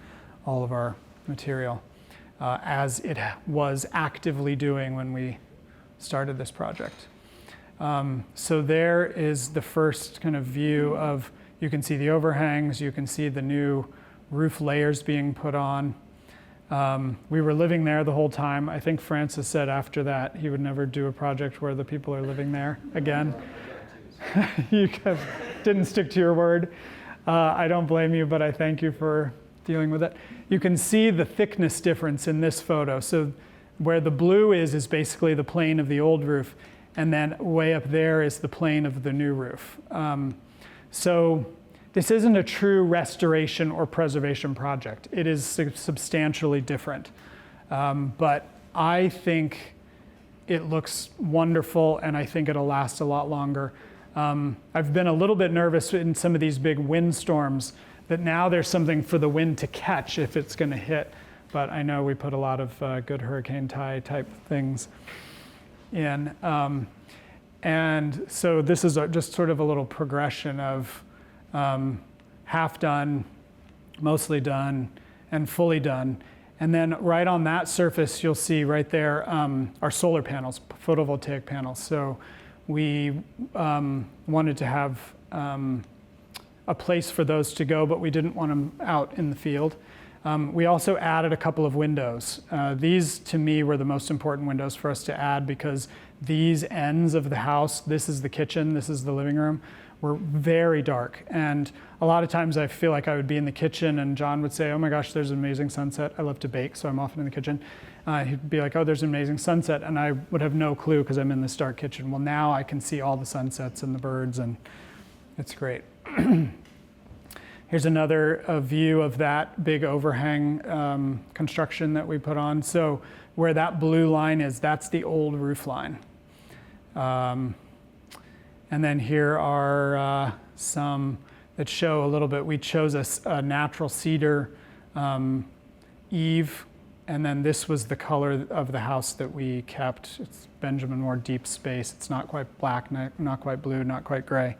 all of our material, as it was actively doing when we started this project. So there is the first kind of view of, you can see the overhangs, you can see the new roof layers being put on. We were living there the whole time. I think Francis said after that he would never do a project where the people are living there again. You didn't stick to your word. I don't blame you, but I thank you for dealing with it. You can see the thickness difference in this photo. So where the blue is basically the plane of the old roof, and then way up there is the plane of the new roof. So this isn't a true restoration or preservation project. It is substantially different. But I think it looks wonderful, and I think it'll last a lot longer. I've been a little bit nervous in some of these big windstorms that now there's something for the wind to catch if it's going to hit. But I know we put a lot of good hurricane tie type things in. And so this is just sort of a little progression of half done, mostly done, and fully done. And then right on that surface, you'll see right there our solar panels, photovoltaic panels. So we wanted to have a place for those to go, but we didn't want them out in the field. We also added a couple of windows. These, to me, were the most important windows for us to add, because these ends of the house, this is the kitchen, this is the living room, were very dark. And a lot of times I feel like I would be in the kitchen and John would say, oh my gosh, there's an amazing sunset. I love to bake, so I'm often in the kitchen. He'd be like, oh, there's an amazing sunset. And I would have no clue because I'm in this dark kitchen. Well, now I can see all the sunsets and the birds, and it's great. Here's another view of that big overhang construction that we put on. So where that blue line is, that's the old roof line. And then here are some that show a little bit. We chose a natural cedar eave, and then this was the color of the house that we kept. It's Benjamin Moore Deep Space. It's not quite black, not quite blue, not quite gray.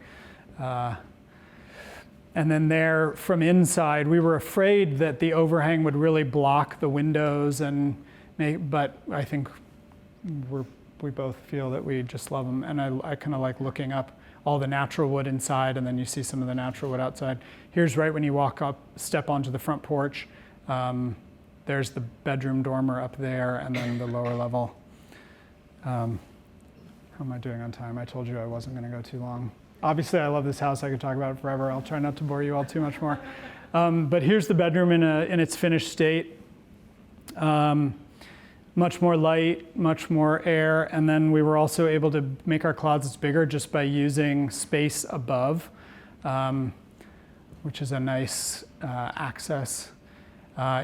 And then there, from inside, we were afraid that the overhang would really block the windows, but I think we both feel that we just love them. And I kind of like looking up all the natural wood inside, and then you see some of the natural wood outside. Here's right when you step onto the front porch. There's the bedroom dormer up there, and then the lower level. How am I doing on time? I told you I wasn't going to go too long. Obviously, I love this house. I could talk about it forever. I'll try not to bore you all too much more. But here's the bedroom in its finished state. Much more light, much more air. And then we were also able to make our closets bigger just by using space above, which is a nice access.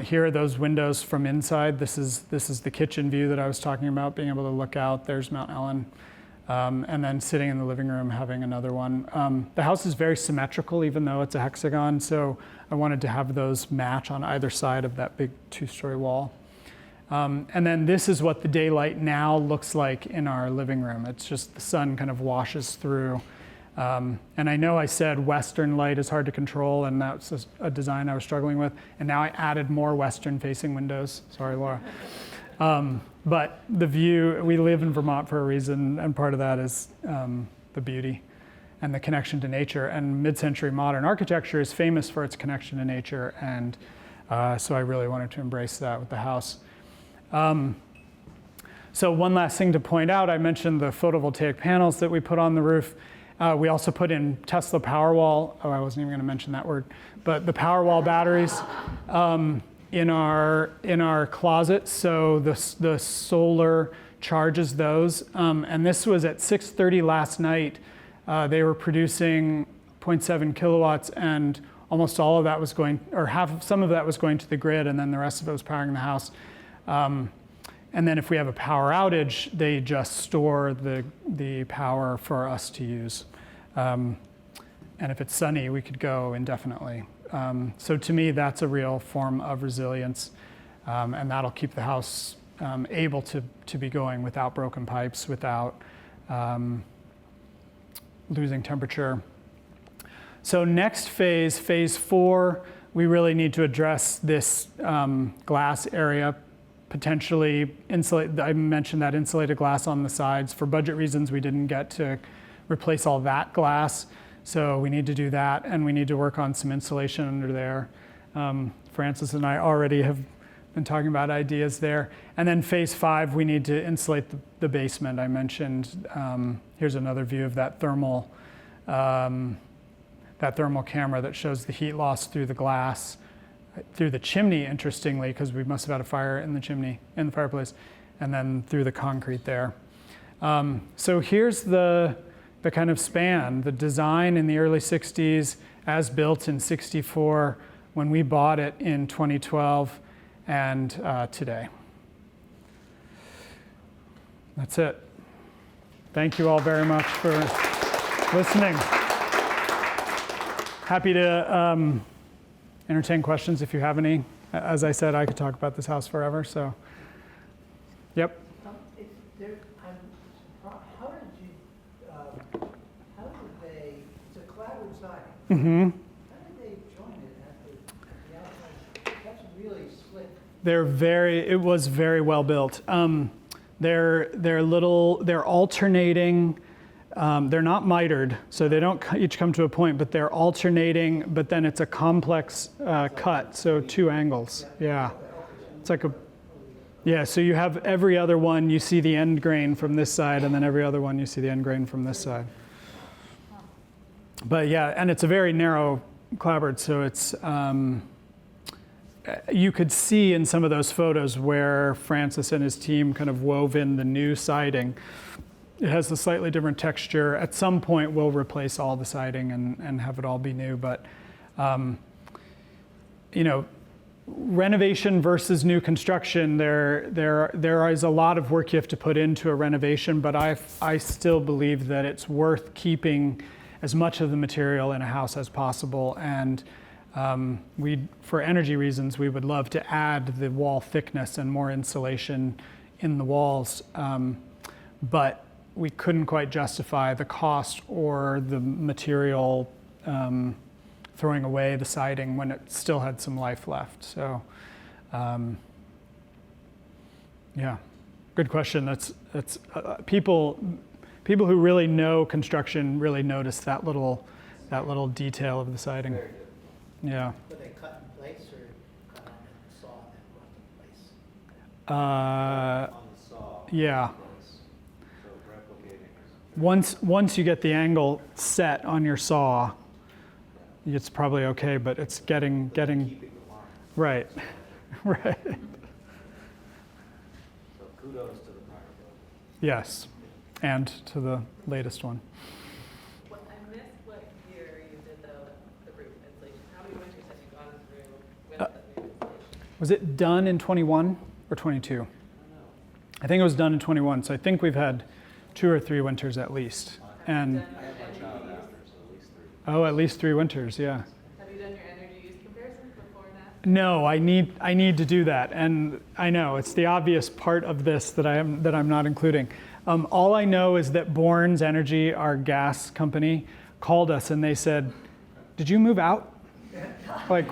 Here are those windows from inside. This is the kitchen view that I was talking about, being able to look out. There's Mount Ellen. And then sitting in the living room, having another one. The house is very symmetrical, even though it's a hexagon, so I wanted to have those match on either side of that big 2-story wall. And then this is what the daylight now looks like in our living room. It's just the sun kind of washes through. And I know I said Western light is hard to control, and that's a design I was struggling with. And now I added more Western-facing windows. Sorry, Laura. But the view, we live in Vermont for a reason, and part of that is the beauty and the connection to nature. And mid-century modern architecture is famous for its connection to nature, and so I really wanted to embrace that with the house. So one last thing to point out, I mentioned the photovoltaic panels that we put on the roof. We also put in Tesla Powerwall. Oh, I wasn't even going to mention that word. But the Powerwall batteries, in our closet, so the solar charges those. And this was at 6:30 last night. They were producing 0.7 kilowatts, and almost all of that was going, or some of that was going to the grid, and then the rest of it was powering the house. And then if we have a power outage, they just store the power for us to use. And if it's sunny, we could go indefinitely. So to me, that's a real form of resilience, and that'll keep the house able to be going without broken pipes, without losing temperature. So next phase, phase 4, we really need to address this glass area, potentially insulate. I mentioned that insulated glass on the sides. For budget reasons, we didn't get to replace all that glass. So we need to do that, and we need to work on some insulation under there. Francis and I already have been talking about ideas there. And then phase 5, we need to insulate the basement. I mentioned, here's another view of that thermal camera that shows the heat loss through the glass, through the chimney, interestingly, because we must have had a fire in the chimney, in the fireplace, and then through the concrete there. So here's the kind of span, the design in the early 60s, as built in 64, when we bought it in 2012, and today. That's it. Thank you all very much for listening. Happy to entertain questions if you have any. As I said, I could talk about this house forever, so. Yep. It's a clapboard siding. Mm-hmm. How did they join it at the outside? That's really slick. It was very well built. They're alternating. They're not mitered, so they don't each come to a point, but they're alternating, but then it's a complex cut, so 2 angles. Yeah. It's like so you have every other one, you see the end grain from this side, and then every other one you see the end grain from this side. But yeah, and it's a very narrow clapboard, so it's, you could see in some of those photos where Francis and his team kind of wove in the new siding. It has a slightly different texture. At some point, we'll replace all the siding and have it all be new. But, renovation versus new construction, there is a lot of work you have to put into a renovation, but I still believe that it's worth keeping as much of the material in a house as possible. And for energy reasons, we would love to add the wall thickness and more insulation in the walls. But we couldn't quite justify the cost or the material throwing away the siding when it still had some life left. So, yeah, good question. That's people who really know construction really notice that little detail of the siding. Very good. Yeah. Were they cut in place or cut on the saw and then brought in place? On the saw. Yeah. So replicating is Once you get the angle set on your saw, it's probably okay, but it's getting keeping the line. right, right. So kudos to the prior builder. Yes, and to the latest one. Well, I missed what year you did the roof insulation. How many winters have you gone through with the new insulation? Was it done in 21 or 22? I think it was done in 21. So I think we've had 2 or 3 winters at least. And I have my child after, so at least 3. oh, at least 3 winters, yeah. Have you done your energy use comparisons before and after? No, I need to do that, and I know it's the obvious part of this that I'm not including. All I know is that Bournes Energy, our gas company, called us and they said, "Did you move out? Like,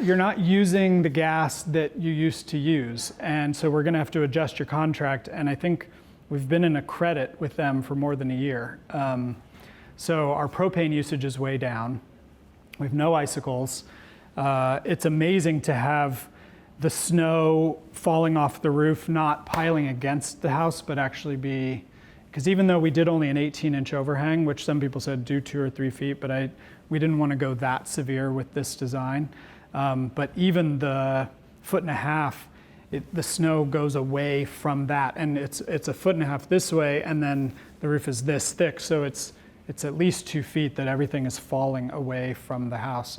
you're not using the gas that you used to use, and so we're going to have to adjust your contract." And I think we've been in a credit with them for more than a year. So our propane usage is way down. We have no icicles. It's amazing to have the snow falling off the roof, not piling against the house, but actually because even though we did only an 18-inch overhang, which some people said do 2 or 3 feet, but we didn't want to go that severe with this design. But even the 1.5 feet, the snow goes away from that, and it's a 1.5 feet this way, and then the roof is this thick, so it's at least 2 feet that everything is falling away from the house.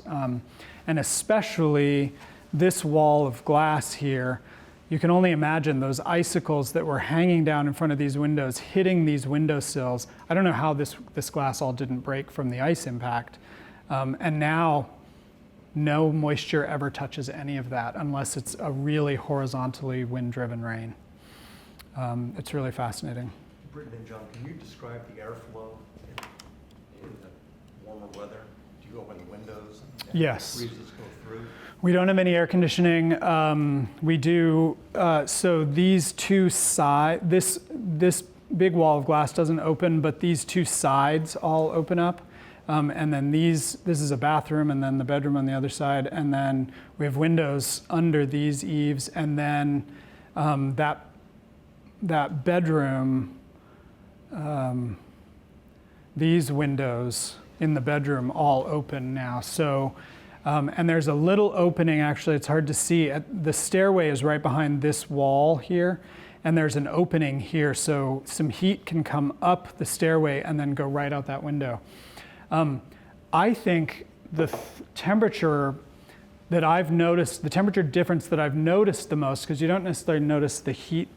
And especially this wall of glass here, you can only imagine those icicles that were hanging down in front of these windows, hitting these windowsills. I don't know how this glass all didn't break from the ice impact. And now, no moisture ever touches any of that unless it's a really horizontally wind-driven rain. It's really fascinating. Britton and John, can you describe the airflow in the warmer weather? Do you open the windows and Yes. breezes go through? We don't have any air conditioning. We do, so these two sides, this big wall of glass doesn't open, but these two sides all open up. And then this is a bathroom, and then the bedroom on the other side. And then we have windows under these eaves. And then that bedroom, these windows in the bedroom all open now. So, and there's a little opening, actually, it's hard to see. The stairway is right behind this wall here, and there's an opening here, so some heat can come up the stairway and then go right out that window. I think the temperature that I've noticed, the temperature difference that I've noticed the most, because you don't necessarily notice the heat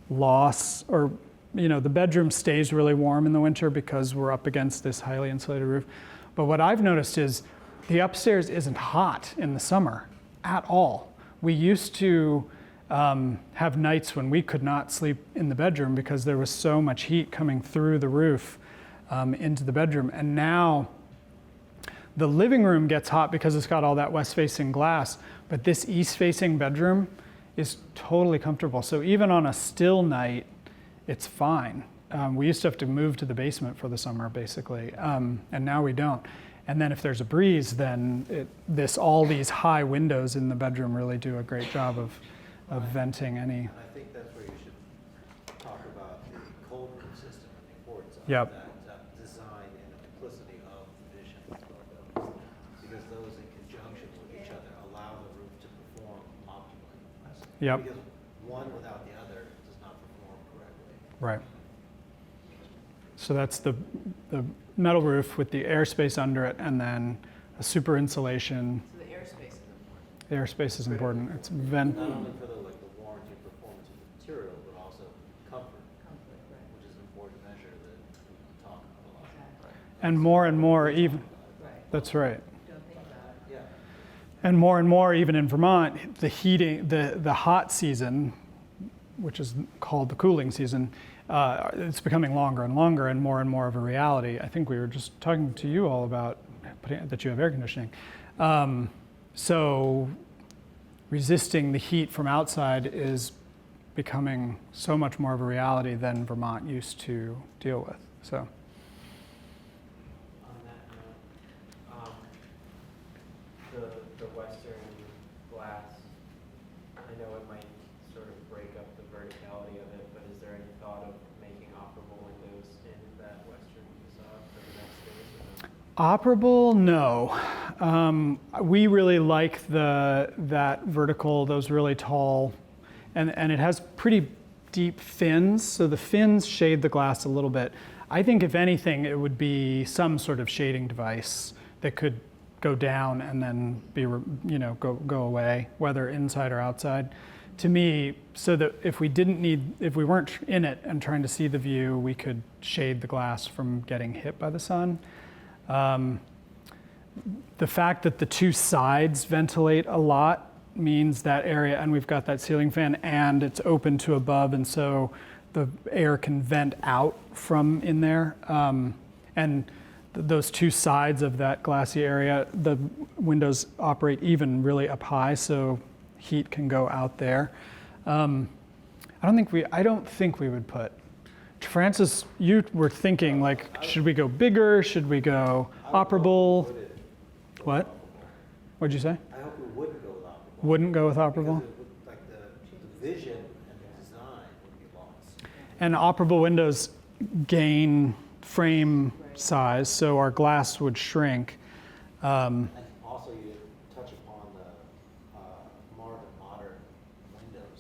loss, or the bedroom stays really warm in the winter because we're up against this highly insulated roof. But what I've noticed is the upstairs isn't hot in the summer at all. We used to have nights when we could not sleep in the bedroom because there was so much heat coming through the roof into the bedroom. And now the living room gets hot because it's got all that west-facing glass, but this east-facing bedroom is totally comfortable. So even on a still night, it's fine. We used to have to move to the basement for the summer, basically, and now we don't. And then if there's a breeze, then all these high windows in the bedroom really do a great job of venting any. And I think that's where you should talk about the cold room system and the importance of Yep. that design and the simplicity of additions of those. Because those in conjunction with each other allow the roof to perform optimally. Yep. Because one without the other does not perform correctly. Right. So that's the metal roof with the airspace under it, and then a super insulation. So the airspace is important. The airspace is important. It's vent. Not only for the warranty and performance of the material, but also comfort, Comfort, right. which is an important measure that we talk about a lot. Exactly. And more, even. Right. That's right. Don't think about it. Yeah. And more, even in Vermont, the heating, the hot season, which is called the cooling season, it's becoming longer and longer and more of a reality. I think we were just talking to you all about that you have air conditioning. So resisting the heat from outside is becoming so much more of a reality than Vermont used to deal with. So. On that note, the western glass, I know it might sort of break up the verticality of it, but is there any thought of making operable windows in that western facade for the next phase? Operable, no. We really like that vertical, those really tall, and it has pretty deep fins, so the fins shade the glass a little bit. I think if anything, it would be some sort of shading device that could go down and then be, go away, whether inside or outside. To me, so that if we weren't in it and trying to see the view, we could shade the glass from getting hit by the sun. The fact that the two sides ventilate a lot means that area, and we've got that ceiling fan, and it's open to above, and so the air can vent out from in there. And those two sides of that glassy area, the windows operate even really up high, so heat can go out there. I don't think we would put. Francis, you were thinking, like, should we go bigger? Should we go operable? What? What'd you say? I hope we wouldn't go with operable. Wouldn't go with operable? Because it would, like the vision and the design would be lost. And operable windows gain frame size, so our glass would shrink. And also you touch upon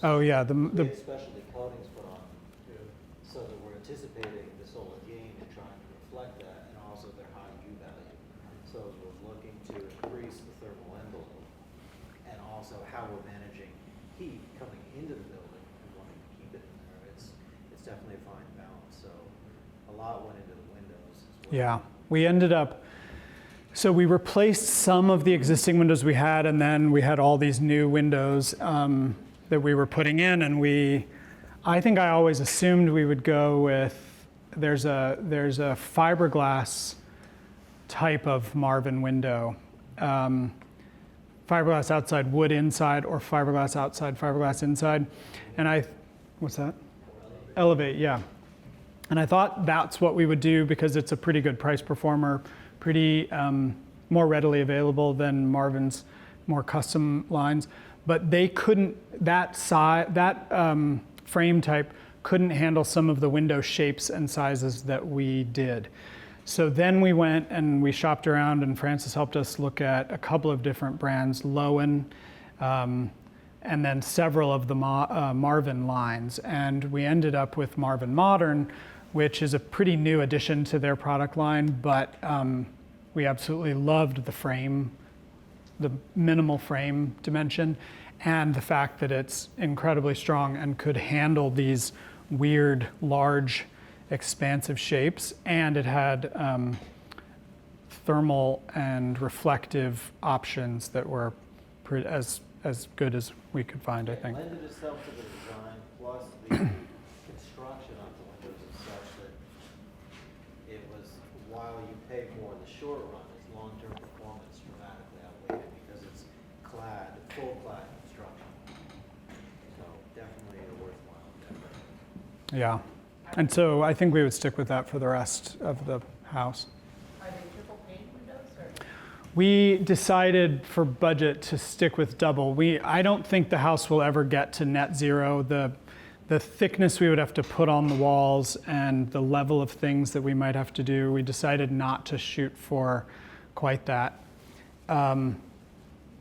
Oh yeah, We had specialty coatings put on them, so that we're anticipating the solar gain and trying to reflect that, and also their high U value. So we're looking to increase the thermal envelope, and also how we're managing heat coming into the building and wanting to keep it in there. It's definitely a fine balance, so a lot went into the windows as well. yeah. We ended up, so we replaced some of the existing windows we had, and then we had all these new windows that we were putting in, and I think I always assumed we would go with, there's a fiberglass type of Marvin window. Fiberglass outside, wood inside, or fiberglass outside, fiberglass inside. And what's that? Elevate, yeah. And I thought that's what we would do because it's a pretty good price performer, pretty more readily available than Marvin's more custom lines. But they couldn't, that frame type couldn't handle some of the window shapes and sizes that we did. So then we went and we shopped around, and Francis helped us look at a couple of different brands, Lowen, and then several of the Marvin lines. And we ended up with Marvin Modern, which is a pretty new addition to their product line, but we absolutely loved the frame, the minimal frame dimension, and the fact that it's incredibly strong and could handle these weird, large, expansive shapes. And it had thermal and reflective options that were as good as we could find, I think. It lended itself to the design, plus the construction of the windows is such that it was, while you pay more in the short run, its long-term performance dramatically outweighed it because it's full clad construction. So definitely a worthwhile endeavor. Yeah. And so I think we would stick with that for the rest of the house. Are they triple pane windows or? We decided for budget to stick with double. I don't think the house will ever get to net zero. The thickness we would have to put on the walls and the level of things that we might have to do, we decided not to shoot for quite that.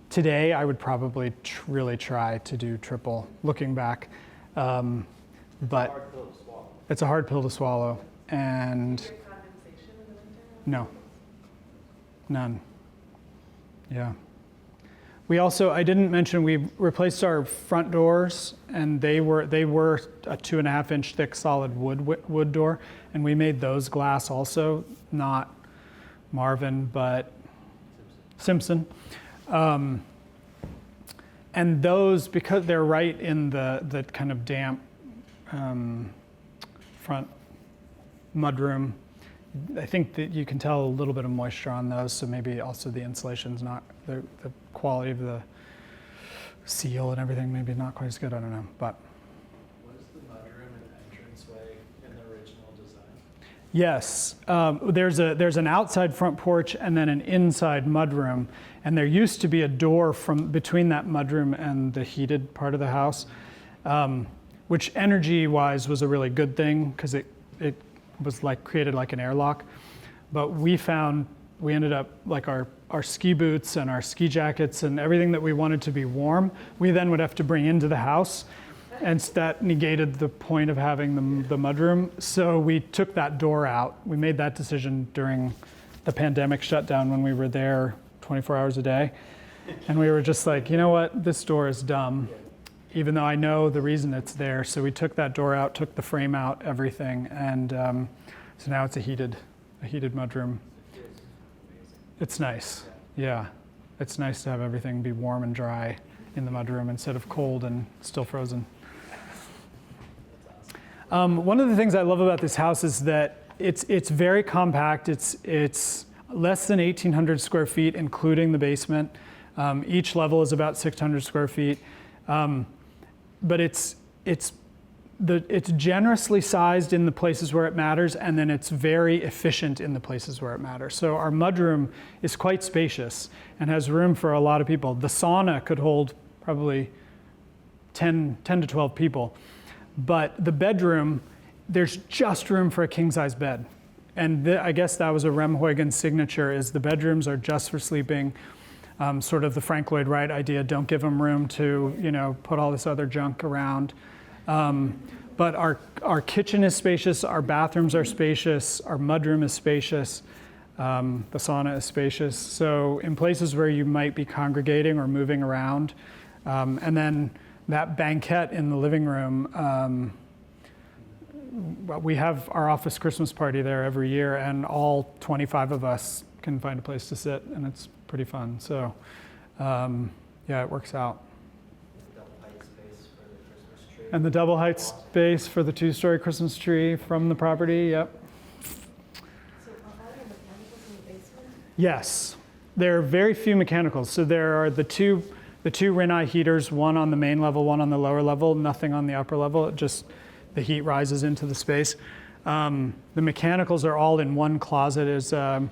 Today, I would probably really try to do triple, looking back. But Hard pill to swallow. it's a hard pill to swallow. And Is there condensation in the winter? no, none. Yeah. We also, I didn't mention, we replaced our front doors, and they were a 2.5-inch thick solid wood door, and we made those glass also, not Marvin, but Simpson. And those, because they're right in the kind of damp front mudroom, I think that you can tell a little bit of moisture on those, so maybe also the insulation's not, the quality of the seal and everything maybe not quite as good, I don't know, but. Was the mudroom and entranceway in the original design? Yes, there's an outside front porch and then an inside mudroom, and there used to be a door from between that mudroom and the heated part of the house, which energy-wise was a really good thing because it was created like an airlock. But we ended up like our ski boots and our ski jackets and everything that we wanted to be warm, we then would have to bring into the house. And that negated the point of having the mudroom. So we took that door out. We made that decision during the pandemic shutdown when we were there 24 hours a day. And we were just like, you know what, this door is dumb, even though I know the reason it's there. So we took that door out, took the frame out, everything. And so now it's a heated mudroom. It's nice, yeah. It's nice to have everything be warm and dry in the mudroom instead of cold and still frozen. One of the things I love about this house is that it's very compact. It's less than 1,800 square feet, including the basement. Each level is about 600 square feet. But it's generously sized in the places where it matters, and then it's very efficient in the places where it matters. So our mudroom is quite spacious and has room for a lot of people. The sauna could hold probably 10 to 12 people. But the bedroom, there's just room for a king-size bed. And I guess that was a Remhuygen signature, is the bedrooms are just for sleeping. Sort of the Frank Lloyd Wright idea, don't give them room to, put all this other junk around. But our kitchen is spacious, our bathrooms are spacious, our mudroom is spacious, the sauna is spacious. So in places where you might be congregating or moving around, and then that banquette in the living room, we have our office Christmas party there every year, and all 25 of us can find a place to sit, and it's pretty fun. So yeah, it works out. Double height space for the Christmas tree. And the double height space for the 2-story Christmas tree from the property, yep. So are there mechanicals in the basement? Yes, there are very few mechanicals. So there are the two Rinnai heaters, one on the main level, one on the lower level, nothing on the upper level. It just, the heat rises into the space. The mechanicals are all in one closet. Is a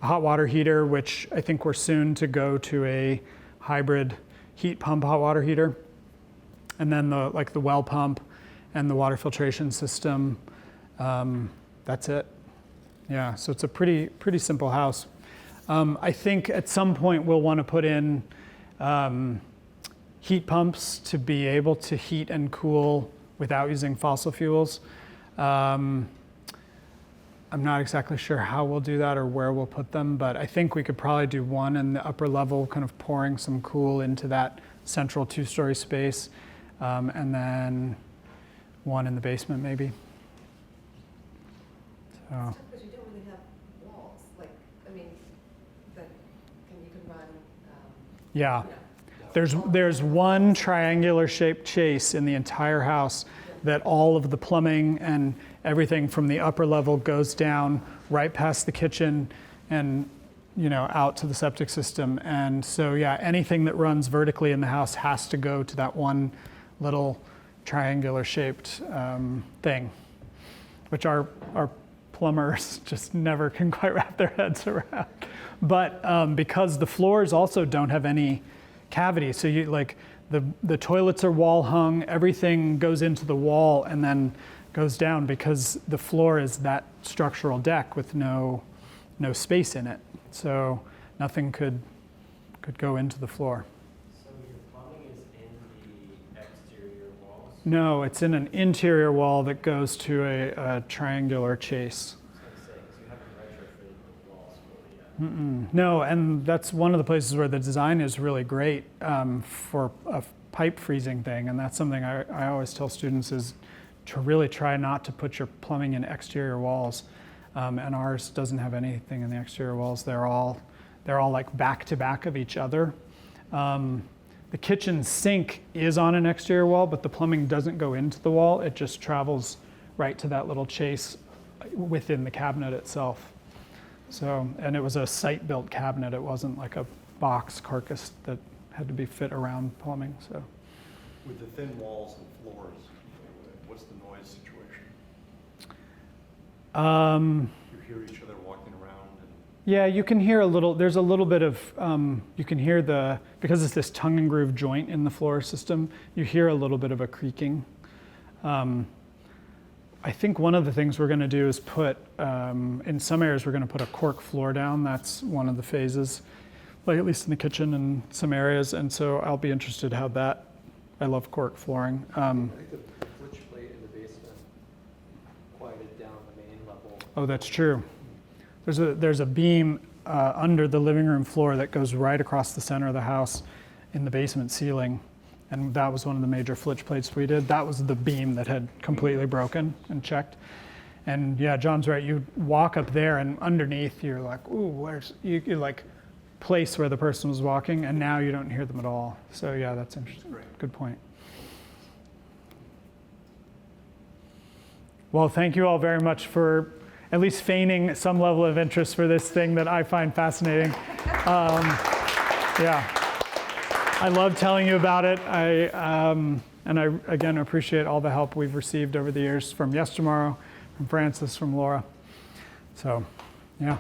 hot water heater, which I think we're soon to go to a hybrid heat pump hot water heater. And then the well pump and the water filtration system. That's it. Yeah, so it's a pretty simple house. I think at some point we'll want to put in heat pumps to be able to heat and cool without using fossil fuels. I'm not exactly sure how we'll do that or where we'll put them, but I think we could probably do one in the upper level, kind of pouring some cool into that central 2-story space, and then one in the basement maybe. So. But you don't really have walls, that you can run. Yeah. There's one triangular shaped chase in the entire house that all of the plumbing and everything from the upper level goes down right past the kitchen and out to the septic system. And so yeah, anything that runs vertically in the house has to go to that one little triangular shaped thing, which our plumbers just never can quite wrap their heads around. But because the floors also don't have any cavity, so you the toilets are wall hung, everything goes into the wall and then goes down because the floor is that structural deck with no space in it. So nothing could go into the floor. So your plumbing is in the exterior walls? No, it's in an interior wall that goes to a triangular chase. So you haven't retrofitted the walls fully yet? No, and that's one of the places where the design is really great for a pipe freezing thing, and that's something I always tell students is to really try not to put your plumbing in exterior walls. And ours doesn't have anything in the exterior walls. They're all like back to back of each other. The kitchen sink is on an exterior wall, but the plumbing doesn't go into the wall. It just travels right to that little chase within the cabinet itself. So, and it was a site-built cabinet. It wasn't like a box carcass that had to be fit around plumbing. So, With the thin walls and floors, what's the noise situation? You hear each other walking around and yeah, you can hear a little. There's a little bit of you can hear because it's this tongue and groove joint in the floor system. You hear a little bit of a creaking. I think one of the things we're going to do is put in some areas we're going to put a cork floor down. That's one of the phases, like at least in the kitchen and some areas. And so I'll be interested how that. I love cork flooring. I think the flitch plate in the basement quieted down the main level. Oh, that's true. There's a beam under the living room floor that goes right across the center of the house in the basement ceiling. And that was one of the major flitch plates we did. That was the beam that had completely broken and checked. And yeah, John's right. You walk up there and underneath you're like, ooh, you like place where the person was walking, and now you don't hear them at all. So yeah, that's interesting. Great. Good point. Well, thank you all very much for at least feigning some level of interest for this thing that I find fascinating. Yeah, I love telling you about it. And I again appreciate all the help we've received over the years from Yestermorrow, from Francis, from Laura. So, yeah.